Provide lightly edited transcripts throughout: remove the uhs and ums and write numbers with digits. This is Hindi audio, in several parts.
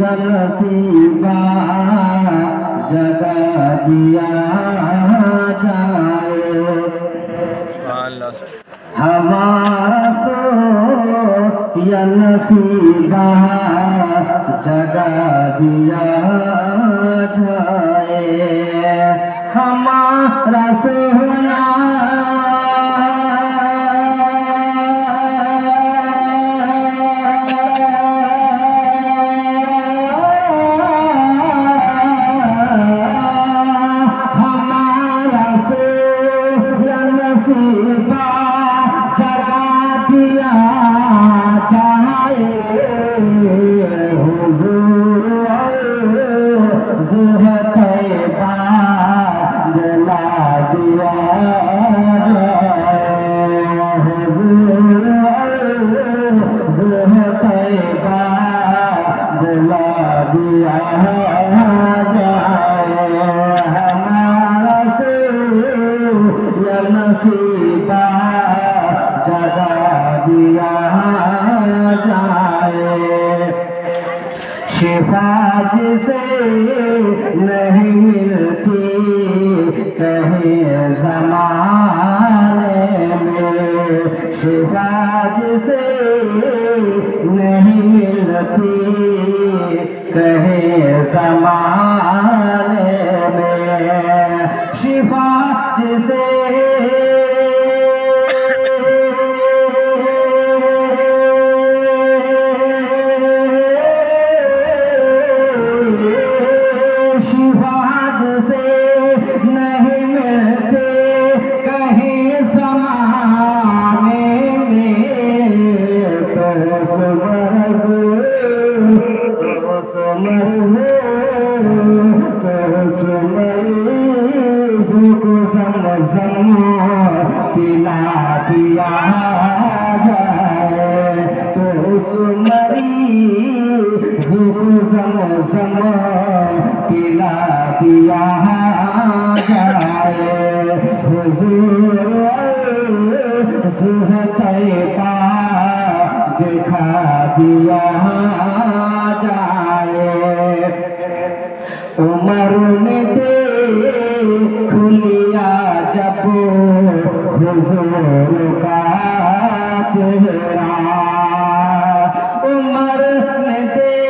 या नसीबा जगा दिया जाए। हमारा सो या नसीबा जगा दिया जाए। हमारा सोया नसीबा जगा दिया जाए। शिफा जिसे नहीं मिलती कहीं ज़माने में, शिफा जिसे नहीं मिलती कहीं ज़माने में, शिफा जिसे पिला दिया जाए। तो सुमरी ज़म पिला दिया जाए। हुजूर तैबा दिखा दिया जाए। उमर ने देख लिया जब हुजूर का चेहरा, उमर ने देख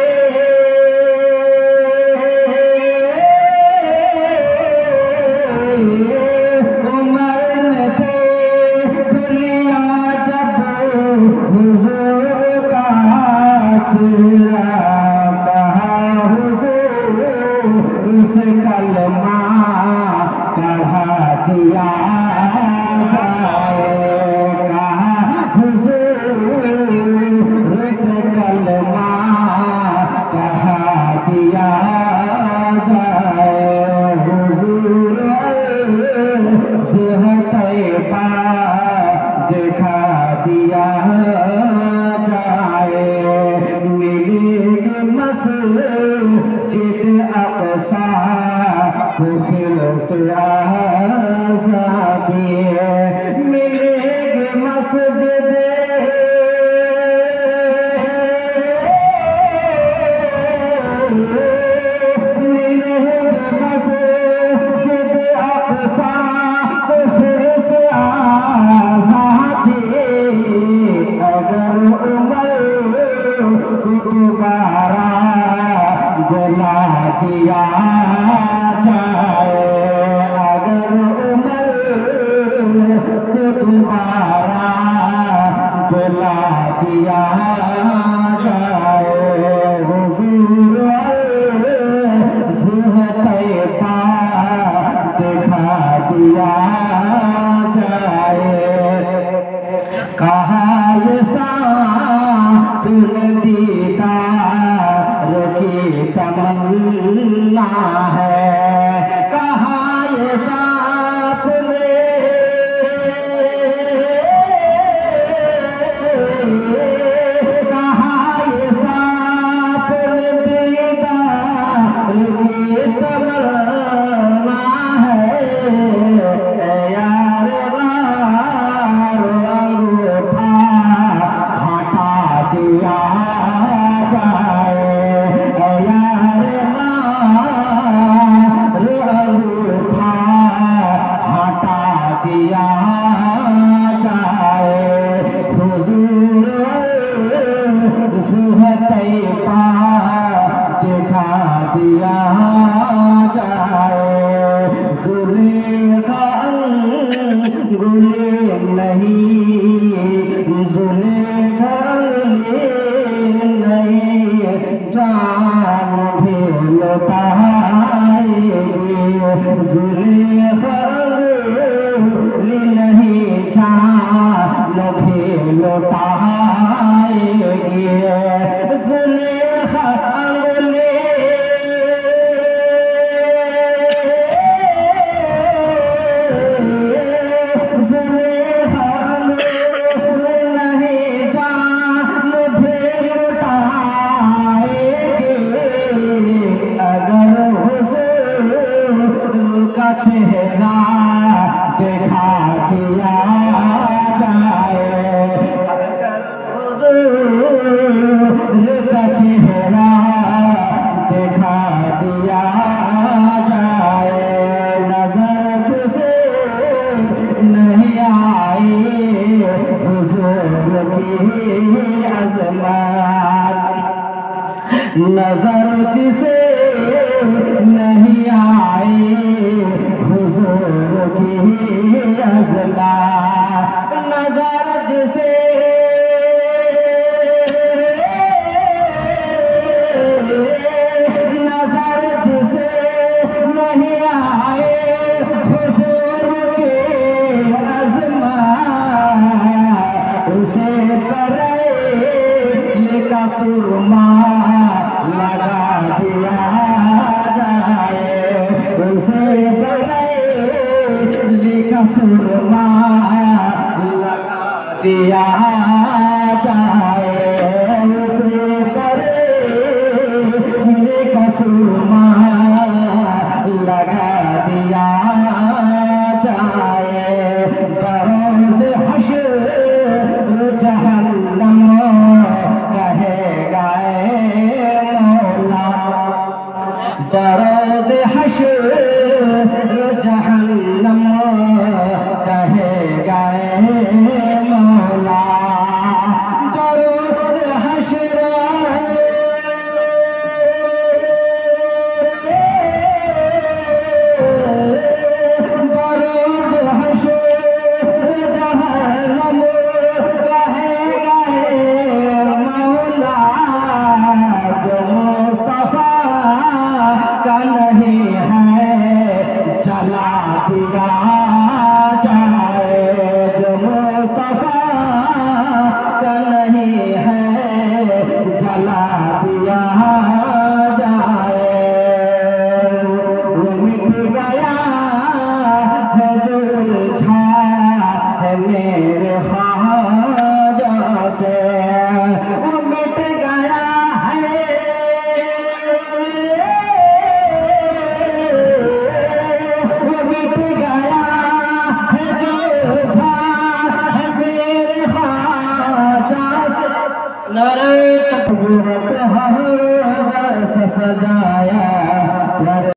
लिया जब हुजूर का चेहरा, कहा हुजूर इस कलमा कहा दिया जाए। कहा हुजूर इस कलमा कहा दिया जाए। हुजूर तैबा दिखा दिया जाए। मिलेगी मस्जिद अक़सा फिर से आज़ादी, मिलेगी मस्जिद अक़सा फिर से आज़ादी। अगर उमर दोबारा बुला दिया जाए, अगर उमर दोबारा बुला दिया जाए। हुजूर तैबा दिखा दिया जाए। कहा ये साबिर दीदार की तमन्ना है, कहा ये साबिर दीदार की तमन्ना है। यार अंगूठा हटा दिया जाए। जान भी लौटाएगी जुलेखा अंगुली नहीं जान भी लौटाएगी जुलेखा अंगुली चेहरा देखा दिया जाए हुजूर का चेहरा देखा दिया जाए नजर से नहीं आए हुजूर की अज़मत नजर से नहीं आए हुजूर की अज़मत नजर से नहीं आए हुजूर की अज़मत उसे करे का सुरमा लगा दिया जाए उसे का सुरमा लगा दिया जाए उसे का सुरमा लगा दिया जाए बरोज़ हश्र जहन्नम कहेगा मौला बरोज़ हश्र जहन्नम कहेगा मौला बरोज़ हश्र चला दिया जाए जो मुस्तफा का नहीं है जला दिया जाए वो मिट गया है जो उलझा है मेरे ख्वाजा से वो मिट गया है नारे तकबीर हर सजा